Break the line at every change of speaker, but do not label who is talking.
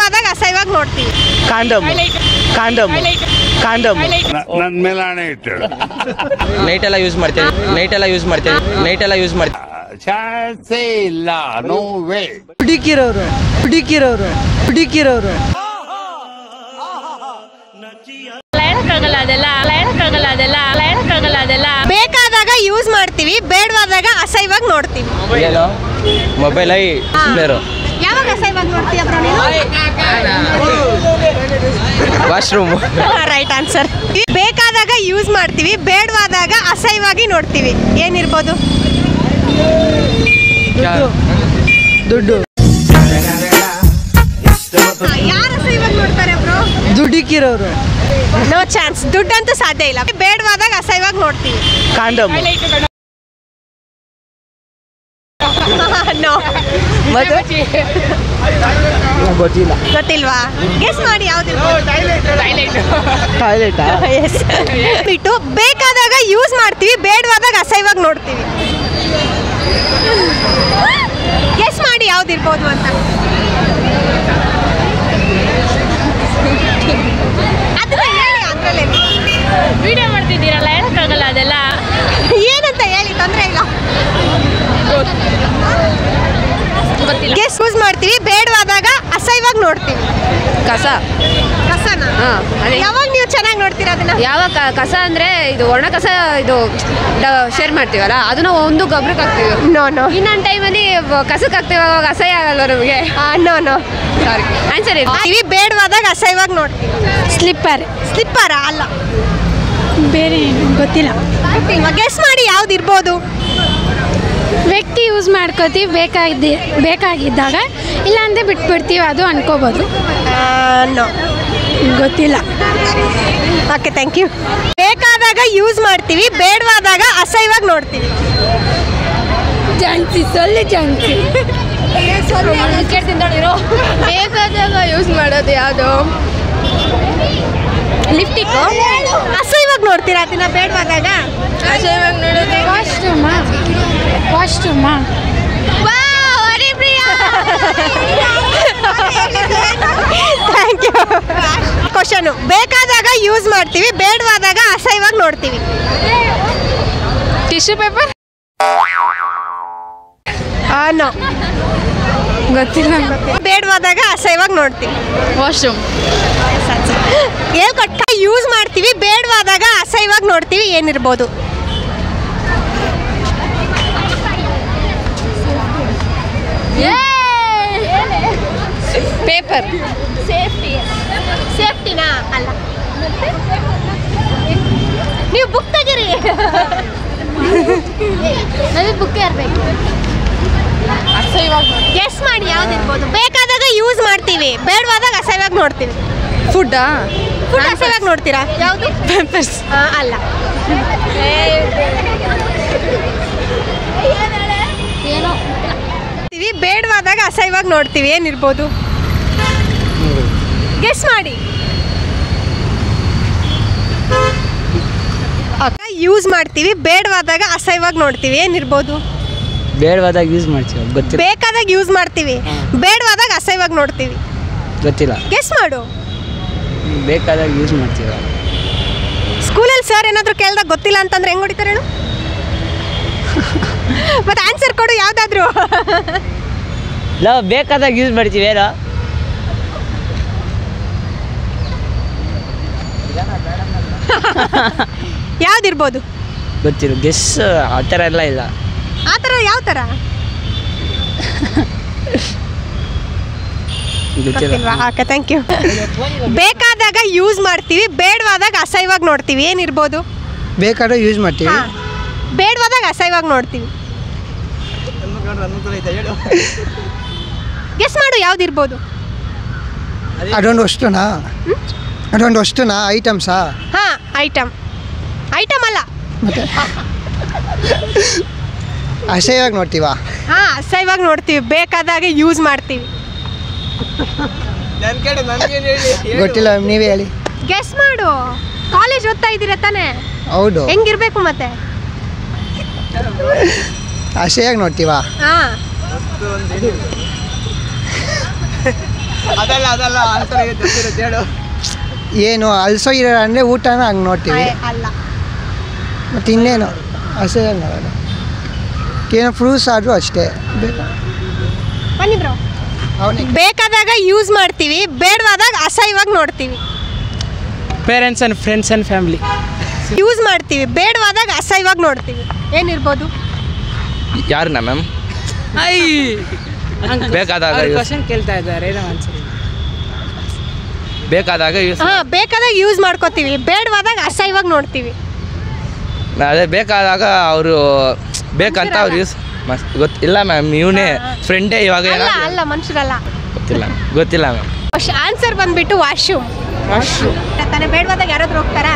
ಬೇಡವಾದಾಗ ಅಸಹ್ಯವಾಗಿ ನೋಡ್ತೀವಿ.
Condom condom condom
ನನ್ನ ಮೇಲೆ ಹಣೆ ಇಟ್ಟು
ನೈಟ್ ಎಲ್ಲ ಯೂಸ್ ಮಾಡ್ತೀವಿ.
ಚಾನ್ಸೇ ಇಲ್ಲ. No way.
ಹುಡುಕಿರೋರು
ಬೇಕಾದಾಗ ಯೂಸ್ ಮಾಡ್ತೀವಿ, ಬೇಡವಾದಾಗ ಅಸಹ್ಯವಾಗಿ ನೋಡ್ತೀವಿ.
ಮೊಬೈಲ್ ಐ
ಯಾವಾಗ ಅಸಹ್ಯವಾಗಿ ನೋಡ್ತೀಯ ಬ್ರೋ ನೀನು?
ವಾಶ್ರೂಮ್.
Right answer. ಬೇಕಾದಾಗ ಯೂಸ್ ಮಾಡ್ತೀವಿ, ಬೇಡವಾದಾಗ ಅಸಹ್ಯವಾಗಿ ನೋಡ್ತೀವಿ. ಏನಿರ್ಬೋದು?
ದುಡ್ಡು.
ಯಾರು ಅಸಹ್ಯವಾಗಿ ನೋಡ್ತಾರೆ ಬ್ರೋ?
ದುಡುಕಿರೋರು.
No chance. ದುಡ್ಡಂತೂ ಸಾಧ್ಯ ಇಲ್ಲ. ಬೇಡವಾದಾಗ ಅಸಹ್ಯವಾಗಿ ನೋಡ್ತೀವಿ.
ಕಾಂಡಮ್.
ನೋ. ಗೊತ್ತಿಲ್ವಾ? ಗೆಸ್ ಮಾಡಿ ಯಾವ್ದು? ಬಿಟ್ಟು ಬೇಕಾದಾಗ ಯೂಸ್ ಮಾಡ್ತೀವಿ, ಬೇಡವಾದಾಗ ಅಸಹ್ಯವಾಗಿ ನೋಡ್ತೀವಿ. ಗೆಸ್ ಮಾಡಿ ಯಾವ್ದಿರ್ಬೋದು ಅಂತ. ಅದನ್ನ ಹೇಳಿ. ಅದ್ರಲ್ಲಿ
ವಿಡಿಯೋ ಮಾಡ್ತಿದ್ದೀರಲ್ಲ, ಹೇಳಕ್ಕಾಗಲ್ಲ ಅದೆಲ್ಲ.
ಏನಂತ ಹೇಳಿ, ತೊಂದರೆ ಇಲ್ಲ.
ಗೊತ್ತಿಲ್ಲ.
ಗೆಸ್ ಯೂಸ್ ಮಾಡ್ತೀವಿ, ಬೇಡವಾದಾಗ ಅಸಹ್ಯವಾಗಿ ನೋಡ್ತೀವಿ. ಕಸನ? ಯಾವಾಗ ನೀವು ಚೆನ್ನಾಗಿ ನೋಡ್ತೀರಾ ಅದನ್ನ?
ಯಾವಾಗ ಕಸ ಅಂದ್ರೆ ಇದು ಒಣ ಕಸ, ಇದು ಶೇರ್ ಮಾಡ್ತೀವಲ್ಲ, ಅದನ್ನ ಒಂದು ಗೊಬ್ಬರಕ್ಕೆ ಹಾಕ್ತೀವಿ.
ನೋ.
ಇನ್ನೊಂದು ಟೈಮಲ್ಲಿ ಕಸಕ್ಕೆ ಹಾಕ್ತೀವಿ, ಅವಾಗ ಅಸಹ್ಯ ಆಗಲ್ವ ನಮಗೆ?
ನೋ.
ಸಾರಿ, ಆನ್ಸರ್
ಇವಿ ಬೇಡವಾದಾಗ ಅಸಹ್ಯವಾಗಿ ನೋಡ್ತೀವಿ. ಸ್ಲಿಪ್ಪರ ಅಲ್ಲ,
ಬೇರೆ ಗೊತ್ತಿಲ್ಲ.
ಗೆಸ್ ಮಾಡಿ ಯಾವ್ದಿರ್ಬೋದು?
ವ್ಯಕ್ತಿ ಯೂಸ್ ಮಾಡ್ಕೋತೀವಿ ಬೇಕಾಗಿದ್ದಾಗ, ಇಲ್ಲಾಂದ್ರೆ ಬಿಟ್ಬಿಡ್ತೀವಿ, ಅದು ಅನ್ಕೋಬೋದು.
ನೋ,
ಗೊತ್ತಿಲ್ಲ.
Okay, thank you. ಬೇಕಾದಾಗ ಯೂಸ್ ಮಾಡ್ತೀವಿ, ಬೇಡವಾದಾಗ ಅಸಹ್ಯವಾಗಿ ನೋಡ್ತೀವಿ.
ಜಾನ್ಸಿ.
ಬೇಕಾದಾಗ ಯೂಸ್ ಮಾಡೋದು ಯಾವುದು? ಲಿಫ್ಟಿಕ್ಕು.
ಅಸಹ್ಯವಾಗಿ ನೋಡ್ತೀರಾ ಅದನ್ನ ಬೇಡವಾದಾಗ?
ಅಸಹ್ಯವಾಗಿ ನೋಡೋದು
ವಾಶ್ರೂಮಾ.
Thank you. ಕ್ವಶನು: ಬೇಕಾದಾಗ ಯೂಸ್ ಮಾಡ್ತೀವಿ, ಬೇಡವಾದಾಗ ಅಸಹ್ಯವಾಗಿ ನೋಡ್ತೀವಿ.
Tissue paper.
ನೋ,
ಗೊತ್ತಿಲ್ಲ.
ಬೇಡವಾದಾಗ ಅಸಹ್ಯವಾಗಿ ನೋಡ್ತೀವಿ.
ವಾಶ್ರೂಮ್.
ಹೇಳ್ಕೊಟ್ಟ. ಯೂಸ್ ಮಾಡ್ತೀವಿ, ಬೇಡವಾದಾಗ ಅಸಹ್ಯವಾಗಿ ನೋಡ್ತೀವಿ. ಏನಿರ್ಬೋದು?
ಪೇಪರ್.
ಸೇಫ್ಟಿನಾ? ಅಲ್ಲ. ನೀವು ಬುಕ್ ತೆಗೀರಿ. ಬುಕ್ ಇರಬೇಕು. ಗೆಸ್ ಮಾಡಿ ಯಾವ್ದಿರ್ಬೋದು? ಬೇಕಾದಾಗ ಯೂಸ್ ಮಾಡ್ತೀವಿ, ಬೇಡವಾದಾಗ ಅಸಹ್ಯವಾಗಿ ನೋಡ್ತೀವಿ.
ಫುಡ್
ಅಸಹ್ಯವಾಗಿ ನೋಡ್ತೀರಾ? ಯಾವುದು?
ಪೇಪರ್ಸ್.
ಅಲ್ಲ. ಬೇಡವಾದಾಗ ಅಸಹ್ಯವಾಗಿ ನೋಡ್ತೀವಿ. ಏನಿರ್ಬೋದು? ಗೆಸ್ ಮಾಡಿ. ಯೂಸ್ ಮಾಡ್ತೀವಿ, ಬೇಡವಾದಾಗ ಅಸಹ್ಯವಾಗಿ ನೋಡ್ತೀವಿ. ಏನಿರ್ಬೋದು?
ಬೇಡವಾದಾಗ ಯೂಸ್ ಮಾಡ್ತೀವಿ. ಗೊತ್ತಿಲ್ಲ.
ಬೇಕಾದಾಗ ಯೂಸ್ ಮಾಡ್ತೀವಿ, ಬೇಡವಾದಾಗ ಅಸಹ್ಯವಾಗಿ ನೋಡ್ತೀವಿ.
ಗೊತ್ತಿಲ್ಲ.
ಗೆಸ್ ಮಾಡು.
ಬೇಕಾದಾಗ ಯೂಸ್ ಮಾಡ್ತೀವಿ.
ಸ್ಕೂಲಲ್ಲಿ ಸರ್ ಏನಾದರೂ ಕೇಳಿದಾಗ ಗೊತ್ತಿಲ್ಲ ಅಂತಂದ್ರೆ ಹೆಂಗೆ ಹೊಡಿತಾರೆ ಹೇಳು? ಮತ್ತೆ ಆನ್ಸರ್ ಕೊಡು ಯಾವುದಾದ್ರೂ.
ನಾವು ಬೇಕಾದಾಗ ಯೂಸ್ ಮಾಡ್ತೀವಿ. ಏನೋ
ಯಾವ್ದಿರ್ಬೋದು?
ಗೊತ್ತಿಲ್ಲ. ಗೆಸ್ ಆ ಥರ ಎಲ್ಲ ಇಲ್ಲ.
ಆ ಥರ ಯಾವ ಥರ? ಗೊತ್ತಿಲ್ವಾ? Okay, thank you. ಬೇಕಾದಾಗ ಯೂಸ್ ಮಾಡ್ತೀವಿ, ಬೇಡವಾದಾಗ ಅಸಹ್ಯವಾಗಿ ನೋಡ್ತೀವಿ. ಏನಿರ್ಬೋದು?
ಬೇಕಾದಾಗ ಯೂಸ್ ಮಾಡ್ತೀವಿ,
ಬೇಡವಾದಾಗ ಅಸಹ್ಯವಾಗಿ ನೋಡ್ತೀವಿ. ಗೆಸ್ ಮಾಡು ಯಾವ್ದಿರ್ಬೋದು?
ಅದೊಂದು ವಸ್ತುನಾ ಐಟಮ್ಸಾ?
ಹಾಂ, ಐಟಮ್ ಅಲ್ಲ.
ಮತ್ತೆ ಅಸಹ್ಯವಾಗಿ ನೋಡ್ತೀವಾ?
ಹಾಂ, ಅಸಹ್ಯವಾಗಿ ನೋಡ್ತೀವಿ, ಬೇಕಾದಾಗ ಯೂಸ್ ಮಾಡ್ತೀವಿ.
ಗೊತ್ತಿಲ್ಲ, ನೀವೇ ಹೇಳಿ.
ಗೆಸ್ ಮಾಡು. ಕಾಲೇಜ್ ಓದ್ತಾ ಇದ್ದೀರಾ ತಾನೇ?
ಹೌದು.
ಹೆಂಗಿರ್ಬೇಕು ಮತ್ತೆ?
ಅಸಹ್ಯವಾಗಿ ನೋಡ್ತೀವಾ?
ಹಾಂ.
ಏನು ಅಲ್ಸೋ ಇರೋ ಅಂದರೆ ಊಟನ ಹಂಗೆ ನೋಡ್ತೀವಿ.
ಅಲ್ಲ.
ಮತ್ತು ಇನ್ನೇನು ಅಸಹ್ಯವಾಗಿ ನೋಡೋದು. ಏನೋ ಫ್ರೂಟ್ಸ್ ಆದರೂ ಅಷ್ಟೇ.
ಬನ್ನಿ ಬ್ರೋ. ಬೇಕಾದಾಗ ಯೂಸ್ ಮಾಡ್ತೀವಿ, ಬೇಡವಾದಾಗ ಅಸಹ್ಯವಾಗಿ ನೋಡ್ತೀವಿ.
Parents and friends and family.
Use ಮಾಡ್ತೀವಿ, ಬೇಡವಾದಾಗ ಅಸಹ್ಯವಾಗಿ ನೋಡ್ತೀವಿ. ಏನಿರ್ಬೋದು?
ಯಾರನ್ನ ಮ್ಯಾಮ್? ಬೇಕಾದಾಗ
ಕ್ವಶನ್ ಕೇಳ್ತಾ ಇದ್ದಾರೆ,
ಬೇಕಾದಾಗ ಯೂಸ್.
ಬೇಕಾದಾಗ ಯೂಸ್ ಮಾಡ್ಕೋತೀವಿ, ಬೇಡವಾದಾಗ ಅಸಹ್ಯವಾಗಿ ನೋಡ್ತೀವಿ.
ಅದೇ ಬೇಕಾದಾಗ ಅವರು ಬೇಕಂತ ಅವ್ರು ಯೂಸ್ ಗೊತ್ತಿಲ್ಲ ಮ್ಯಾಮ್. ಇವನೇ ಫ್ರೆಂಡೇ ಇವಾಗ
ಅಲ್ಲ ಮನುಷ್ಯರಲ್ಲ.
ಗೊತ್ತಿಲ್ಲ ಮ್ಯಾಮ್.
ಆನ್ಸರ್ ಬಂದ್ಬಿಟ್ಟು ವಾಶ್ರೂಮ್. ತಾನೇ ಬೇಡವಾದಾಗ ಯಾರಾದ್ರೂ ಹೋಗ್ತಾರಾ?